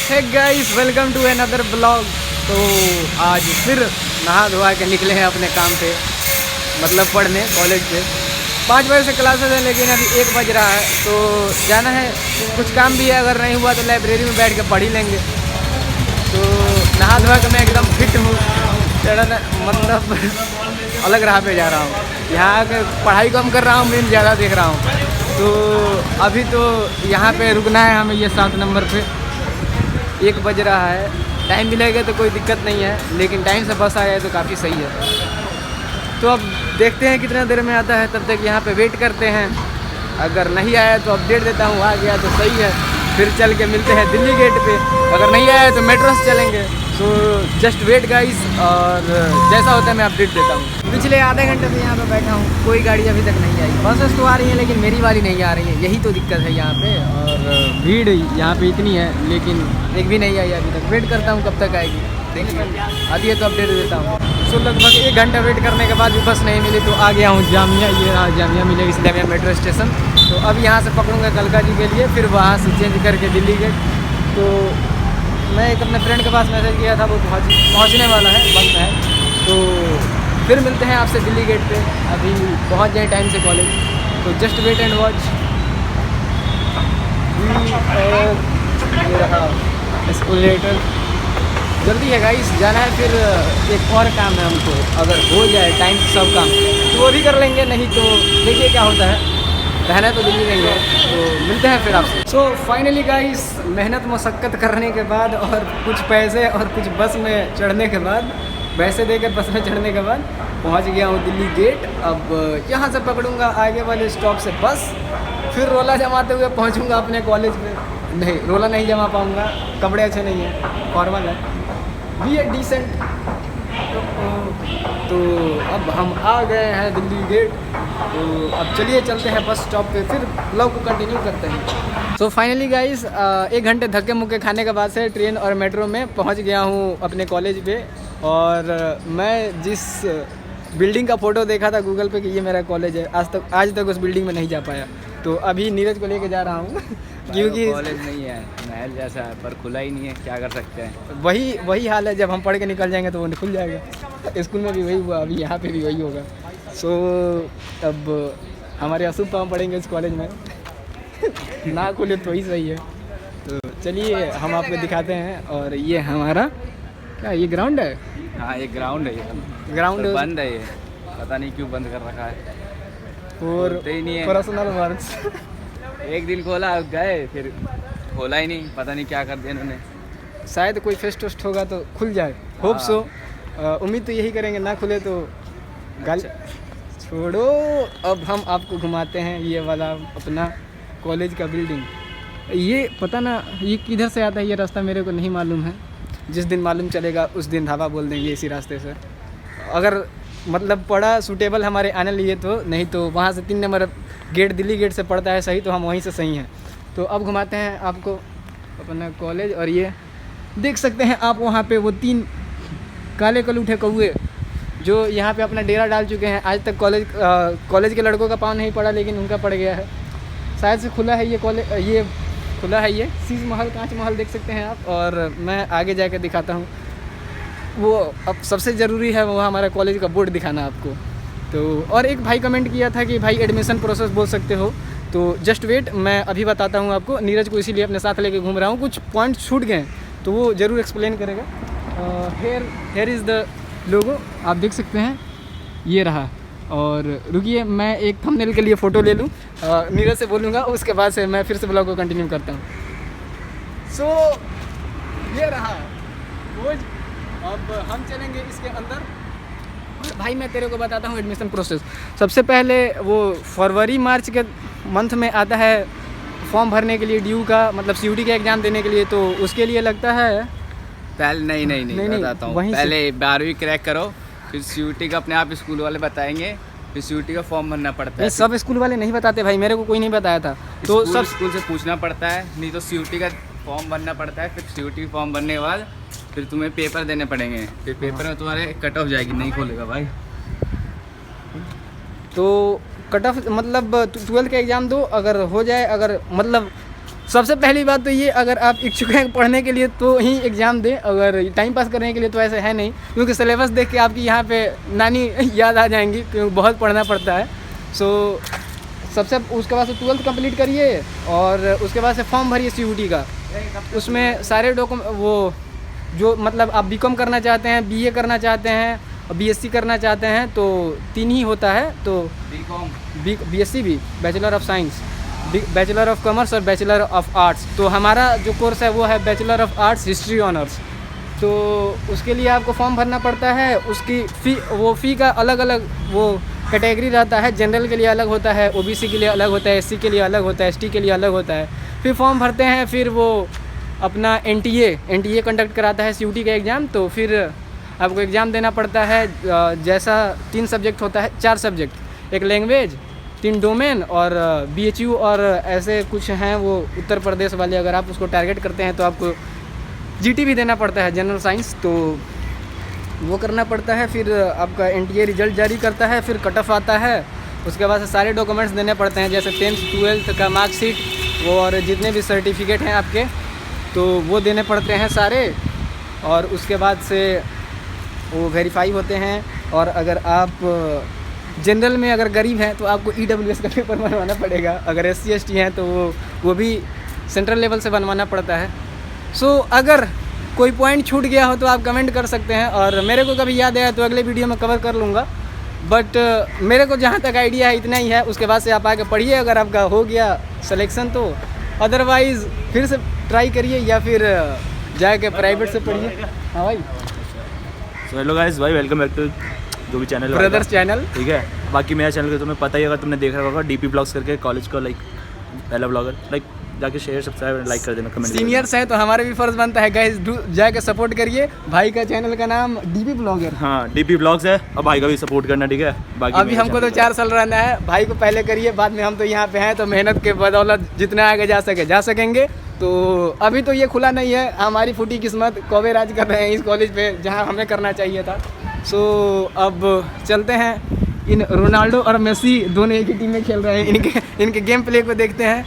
Hey guys, welcome to another blog. तो आज फिर नहा धोआ के निकले हैं अपने काम पे, मतलब पढ़ने कॉलेज पे। 5 बजे से क्लासेस है, लेकिन अभी 1 बज रहा है तो जाना है। कुछ काम भी है, अगर नहीं हुआ तो लाइब्रेरी में बैठ के पढ़ ही लेंगे। तो नहा धोआ के मैं एकदम फिट हूँ, मतलब अलग राह पे जा रहा हूँ। यहाँ के पढ़ाई कम कर रहा हूँ, मीन ज़्यादा देख रहा हूँ। तो अभी तो यहाँ पे रुकना है हमें, ये 7 नंबर पे। 1 बज रहा है, टाइम मिलेगा तो कोई दिक्कत नहीं है, लेकिन टाइम से बस आ जाए तो काफ़ी सही है। तो अब देखते हैं कितना देर में आता है, तब तक यहाँ पे वेट करते हैं। अगर नहीं आया तो अपडेट देता हूँ, आ गया तो सही है, फिर चल के मिलते हैं दिल्ली गेट पे। अगर नहीं आया तो मेट्रो से चलेंगे। तो जस्ट वेट गाइस, और जैसा होता है मैं अपडेट देता हूँ। पिछले आधे घंटे से यहाँ पे बैठा हूँ, कोई गाड़ी अभी तक नहीं आई। बसेस तो आ रही हैं, लेकिन मेरी वाली नहीं आ रही है, यही तो दिक्कत है यहाँ पे। और भीड़ यहाँ पे इतनी है, लेकिन एक भी नहीं आई अभी तक। वेट करता हूँ कब तक आएगी, आती है तो अपडेट देता हूँ। सो लगभग 1 घंटा वेट करने के बाद भी बस नहीं मिली तो आ गया हूँ जामिया। ये रहा जामिया, मिलेगी जामिया मेट्रो स्टेशन। तो अब यहाँ से पकड़ूँगा कलका जी के लिए, फिर वहाँ से चेंज करके दिल्ली गेट। तो मैं एक अपने फ्रेंड के पास मैसेज किया था, वो पहुँचने वाला है, बस में है। तो फिर मिलते हैं आपसे दिल्ली गेट पे। अभी पहुँच जाए टाइम से कॉलेज, तो जस्ट वेट एंड वॉच। ये रहा एस्केलेटर, जल्दी है गाइस, जाना है। फिर एक और काम है हमको, अगर हो जाए टाइम सब काम तो वो भी कर लेंगे, नहीं तो देखिए क्या होता है। रहना तो दिल्ली नहीं है, तो मिलते हैं फिर आपसे। सो फाइनली गाइस, मेहनत मशक्क़त करने के बाद और कुछ पैसे और कुछ बस में चढ़ने के बाद, पैसे देकर बस में चढ़ने के बाद पहुंच गया हूं दिल्ली गेट। अब यहाँ से पकड़ूंगा आगे वाले स्टॉप से बस, फिर रोला जमाते हुए पहुंचूंगा अपने कॉलेज में। नहीं, रोला नहीं जमा पाऊँगा, कपड़े अच्छे नहीं हैं, फॉर्मल है, बी ए डिसेंट। तो अब हम आ गए हैं दिल्ली गेट। तो अब चलिए चलते हैं बस स्टॉप पे, फिर ब्लॉग को कंटिन्यू करते हैं। तो फाइनली गाइस, 1 घंटे धक्के मुक्के खाने के बाद से ट्रेन और मेट्रो में पहुंच गया हूं अपने कॉलेज पे। और मैं जिस बिल्डिंग का फ़ोटो देखा था गूगल पे कि ये मेरा कॉलेज है, आज तक उस बिल्डिंग में नहीं जा पाया। तो अभी नीरज को लेके जा रहा हूँ क्योंकि कॉलेज नहीं है, महल जैसा है, पर खुला ही नहीं है, क्या कर सकते हैं। वही हाल है, जब हम पढ़ के निकल जाएंगे तो वो खुल जाएगा। स्कूल में भी वही हुआ, अभी यहाँ पे भी वही होगा। सो अब हमारे अशुभ पाँव पढ़ेंगे इस कॉलेज में ना खुले तो ही सही है। तो चलिए हम आपको दिखाते हैं। और ये हमारा क्या, ये ग्राउंड है? हाँ, ये ग्राउंड है। ये ग्राउंड तो बंद है, ये पता नहीं क्यों बंद कर रखा है, और ही नहीं है। पर्सनल वर्क्स एक दिन खोला, गए, फिर खोला ही नहीं, पता नहीं क्या कर दिया इन्होंने। शायद कोई फेस्ट वेस्ट होगा तो खुल जाए, होप सो। उम्मीद तो यही करेंगे, ना खुले तो गाल छोड़ो। अब हम आपको घुमाते हैं ये वाला अपना कॉलेज का बिल्डिंग। ये पता ना ये किधर से आता है, ये रास्ता मेरे को नहीं मालूम है। जिस दिन मालूम चलेगा उस दिन ढाबा बोल देंगे इसी रास्ते से, अगर मतलब पड़ा सूटेबल हमारे आने लिए तो। नहीं तो वहाँ से 3 नंबर गेट, दिल्ली गेट से पड़ता है सही, तो हम वहीं से सही हैं। तो अब घुमाते हैं आपको अपना कॉलेज। और ये देख सकते हैं आप, वहाँ पे वो 3 काले कलूठे कौए जो यहाँ पे अपना डेरा डाल चुके हैं। आज तक कॉलेज के लड़कों का पाँव नहीं पड़ा, लेकिन उनका पड़ गया है। शायद से खुला है ये कॉलेज, ये खुला है, ये शीश महल, कांच महल देख सकते हैं आप। और मैं आगे जाकर दिखाता हूँ। वो अब सबसे ज़रूरी है वो हमारा कॉलेज का बोर्ड दिखाना आपको। तो और एक भाई कमेंट किया था कि भाई एडमिशन प्रोसेस बोल सकते हो, तो जस्ट वेट, मैं अभी बताता हूँ आपको। नीरज को इसीलिए अपने साथ लेके घूम रहा हूँ, कुछ पॉइंट छूट गए तो वो ज़रूर एक्सप्लेन करेगा। हेयर इज़ द लोगो, आप देख सकते हैं, ये रहा। और रुकिए, मैं एक थंबनेल के लिए फ़ोटो ले लूँ, नीरज से बोलूँगा, उसके बाद से मैं फिर से ब्लॉग को कंटिन्यू करता हूँ। सो ये रहा वो। अब हम चलेंगे इसके अंदर। भाई मैं तेरे को बताता हूँ एडमिशन प्रोसेस। सबसे पहले वो फरवरी मार्च के मंथ में आता है फॉर्म भरने के लिए, ड्यू का, मतलब सीयूटी का एग्ज़ाम देने के लिए। तो उसके लिए लगता है पहले नहीं बताता हूँ, पहले 12वीं क्रैक करो, फिर सीयूटी का अपने आप स्कूल वाले बताएंगे, फिर सीयूटी का फॉर्म भरना पड़ता है। सब स्कूल वाले नहीं बताते भाई, मेरे को कोई नहीं बताया था। तो सब स्कूल से पूछना पड़ता है, नहीं तो सीयूटी का फॉर्म भरना पड़ता है। फिर सीयूटी फॉर्म भरने के बाद फिर तुम्हें पेपर देने पड़ेंगे, फिर पेपर में तुम्हारे कट ऑफ जाएगी, नहीं खोलेगा भाई। तो कट ऑफ मतलब 12th का एग्ज़ाम दो, अगर हो जाए, अगर मतलब सबसे पहली बात तो ये, अगर आप इच्छुक हैं पढ़ने के लिए तो ही एग्ज़ाम दें, अगर टाइम पास करने के लिए तो ऐसे है नहीं, क्योंकि सिलेबस देख के आपकी यहाँ पे नानी याद आ जाएंगी, क्योंकि बहुत पढ़ना पड़ता है। सो सबसे उसके बाद से 12th कंप्लीट करिए और उसके बाद से फॉर्म भरिए CUT का। उसमें सारे डॉक्यूमेंट वो जो मतलब आप BCom करना चाहते हैं, BA करना चाहते हैं और BSc करना चाहते हैं तो 3 ही होता है। तो BSc भी, bachelor of science, bachelor of commerce और बैचलर ऑफ आर्ट्स। तो हमारा जो कोर्स है वो है bachelor of arts history honours. तो उसके लिए आपको फॉर्म भरना पड़ता है। उसकी फ़ी का अलग अलग वो कैटेगरी रहता है। जनरल के लिए अलग होता है, OBC के लिए अलग होता है, SC के लिए अलग होता है, ST के लिए अलग होता है। फिर फॉर्म भरते हैं, फिर वो अपना NTA कंडक्ट कराता है CUT का एग्ज़ाम। तो फिर आपको एग्ज़ाम देना पड़ता है। जैसा 3 सब्जेक्ट होता है, 4 सब्जेक्ट, एक लैंग्वेज, 3 डोमेन और BHU और ऐसे कुछ हैं वो उत्तर प्रदेश वाले। अगर आप उसको टारगेट करते हैं तो आपको GT भी देना पड़ता है, जनरल साइंस, तो वो करना पड़ता है। फिर आपका NTA रिजल्ट जारी करता है, फिर कट ऑफ आता है। उसके बाद से सारे डॉक्यूमेंट्स देने पड़ते हैं, जैसे 10th 12th का मार्कशीट वो और जितने भी सर्टिफिकेट हैं आपके, तो वो देने पड़ते हैं सारे। और उसके बाद से वो वेरीफाई होते हैं। और अगर आप जनरल में अगर गरीब हैं तो आपको EWS का पेपर बनवाना पड़ेगा। अगर SC ST हैं तो वो भी सेंट्रल लेवल से बनवाना पड़ता है। सो अगर कोई पॉइंट छूट गया हो तो आप कमेंट कर सकते हैं, और मेरे को कभी याद आया तो अगले वीडियो में कवर कर लूँगा। बट मेरे को जहाँ तक आइडिया है इतना ही है। उसके बाद से आप आके पढ़िए, अगर आपका हो गया सिलेक्शन तो, अदरवाइज़ फिर से ट्राई करिए या फिर जाके प्राइवेट से पढ़िए। हाँ भाई, सो हेलो गाइस, भाई वेलकम बैक टू जो भी चैनल ब्रदर्स चैनल, ठीक है। बाकी मेरा चैनल का तुम्हें पता ही, अगर तुमने देखा होगा DP ब्लॉग्स करके, कॉलेज का लाइक पहला ब्लॉगर, लाइक जाके शेयर सब्सक्राइब लाइक कर देना, कमेंट। सीनियर्स हैं तो हमारे भी फर्ज बनता है गाइस, जाके सपोर्ट करिए। भाई का चैनल का नाम DP ब्लॉगर, हाँ DP ब्लॉग्स है, और भाई का भी सपोर्ट करना, ठीक है। बाकी अभी हमको तो 4 साल रहना है, भाई को पहले करिए, बाद में हम तो यहाँ पे हैं, तो मेहनत के बदौलत जितना आगे जा सकेंगे। तो अभी तो ये खुला नहीं है, हमारी फूटी किस्मत, कौवे राज कर रहे हैं इस कॉलेज पे जहाँ हमें करना चाहिए था। सो अब चलते हैं, इन रोनाल्डो और मेसी दोनों एक ही टीम में खेल रहे हैं, इनके गेम प्ले को देखते हैं।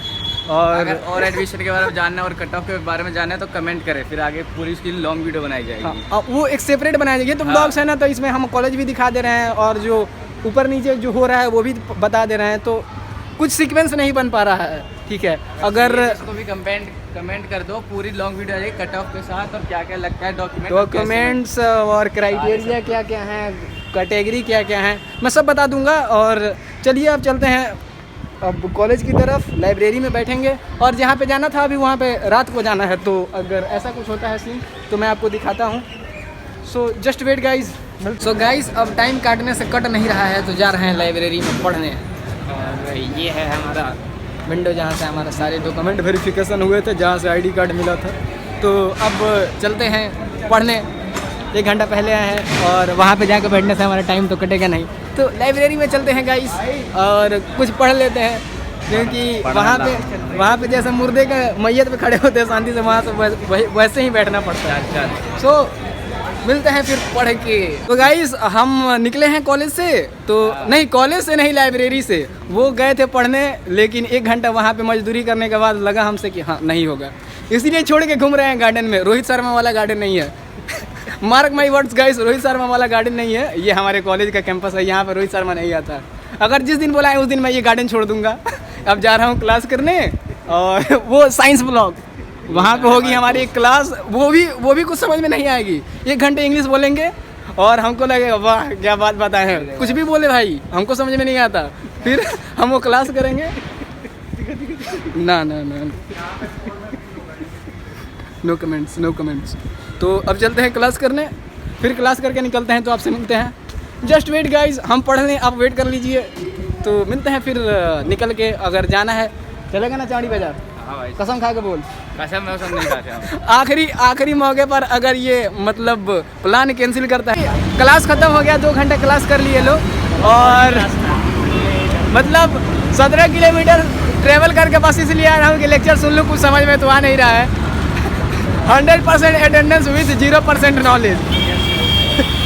और एडमिशन के बारे में जानना है और कट ऑफ के बारे में जानना है तो कमेंट करें, फिर आगे पूरी इसकी लॉन्ग वीडियो बनाई जाएगी। हाँ, वो एक सेपरेट बनाया जाएगी। तो ब्लॉग्स है ना, तो इसमें हम कॉलेज भी दिखा दे रहे हैं और जो ऊपर नीचे जो हो रहा है वो भी बता दे रहे हैं। तो कुछ सीक्वेंस नहीं बन पा रहा है, ठीक है। अगर इसको भी कमेंट कर दो, पूरी लॉन्ग वीडियो आ जाएगी कट ऑफ के साथ, और क्या क्या लगता है डॉक्यूमेंट्स और क्राइटेरिया क्या क्या हैं, कैटेगरी क्या क्या हैं, मैं सब बता दूंगा। और चलिए अब चलते हैं अब कॉलेज की तरफ, लाइब्रेरी में बैठेंगे। और जहाँ पे जाना था अभी वहाँ पे रात को जाना है, तो अगर ऐसा कुछ होता है सीन तो मैं आपको दिखाता हूँ। So just wait guys. So guys, अब टाइम काटने से कट नहीं रहा है, तो जा रहे हैं लाइब्रेरी में पढ़ने। और ये है हमारा विंडो जहाँ से हमारा सारे डॉक्यूमेंट वेरिफिकेशन हुए थे, जहाँ से ID कार्ड मिला था। तो अब चलते हैं पढ़ने। 1 घंटा पहले आए हैं और वहाँ पे जाकर बैठने से हमारा टाइम तो कटेगा नहीं, तो लाइब्रेरी में चलते हैं गाइस और कुछ पढ़ लेते हैं। क्योंकि वहाँ पे जैसे मुर्दे के मैयत पे खड़े होते हैं शांति से, वहाँ से वैसे ही बैठना पड़ता है। सो मिलते हैं फिर पढ़ के। तो गाइस हम निकले हैं कॉलेज से, तो नहीं कॉलेज से नहीं, लाइब्रेरी से। वो गए थे पढ़ने, लेकिन 1 घंटा वहाँ पे मजदूरी करने के बाद लगा हमसे कि हाँ नहीं होगा, इसलिए छोड़ के घूम रहे हैं गार्डन में। रोहित शर्मा वाला गार्डन नहीं है, mark my words guys, Rohit Sharma वाला गार्डन नहीं है। ये हमारे कॉलेज का कैंपस है, यहाँ पर रोहित शर्मा नहीं आता। अगर जिस दिन बुलाएं उस दिन मैं ये गार्डन छोड़ दूंगा। अब जा रहा हूँ क्लास करने, और वो साइंस ब्लॉक, वहाँ पे होगी हमारी एक क्लास। वो भी कुछ समझ में नहीं आएगी। 1 घंटे इंग्लिश बोलेंगे और हमको लगेगा वाह क्या बात बताए हैं, कुछ भी बोले भाई हमको समझ में नहीं आता। फिर हम वो क्लास करेंगे, ना नो कमेंट्स। तो अब चलते हैं क्लास करने, फिर क्लास करके निकलते हैं, तो आपसे मिलते हैं। जस्ट वेट गाइज, हम पढ़ लें, आप वेट कर लीजिए, तो मिलते हैं फिर निकल के। अगर जाना है चलेगा ना चांदी बाजार? हाँ भाई, कसम खा के बोल। कसम नहीं खाते। आखिरी मौके पर अगर ये मतलब प्लान कैंसिल करता है। क्लास खत्म हो गया, 2 घंटे क्लास कर लिए लोग, और मतलब 17 किलोमीटर ट्रेवल करके बस इसलिए आ रहा हूँ कि लेक्चर सुन लूँ, कुछ समझ में तो आ नहीं रहा है। 100% अटेंडेंस विद 0% नॉलेज।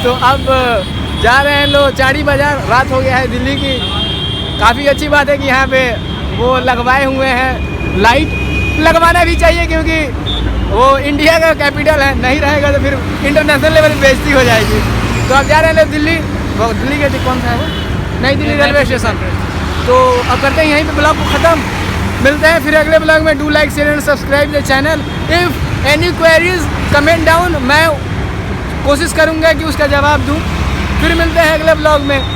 तो अब जा रहे हैं लोग चांदी बाजार। रात हो गया है दिल्ली की। काफ़ी अच्छी बात है कि यहाँ पे वो लगवाए हुए हैं लाइट, लगवाना भी चाहिए, क्योंकि वो इंडिया का कैपिटल है, नहीं रहेगा तो फिर इंटरनेशनल लेवल पे बेइज्जती हो जाएगी। तो अब जा रहे हैं लोग दिल्ली, दिल्ली के कौन सा है वो, नई दिल्ली रेलवे स्टेशन। तो अब करते हैं यहीं पे ब्लॉग को ख़त्म, मिलते हैं फिर अगले ब्लॉग में। Do like share and subscribe the channel. If any queries comment down, मैं कोशिश करूँगा कि उसका जवाब दूँ। फिर मिलते हैं अगले ब्लॉग में।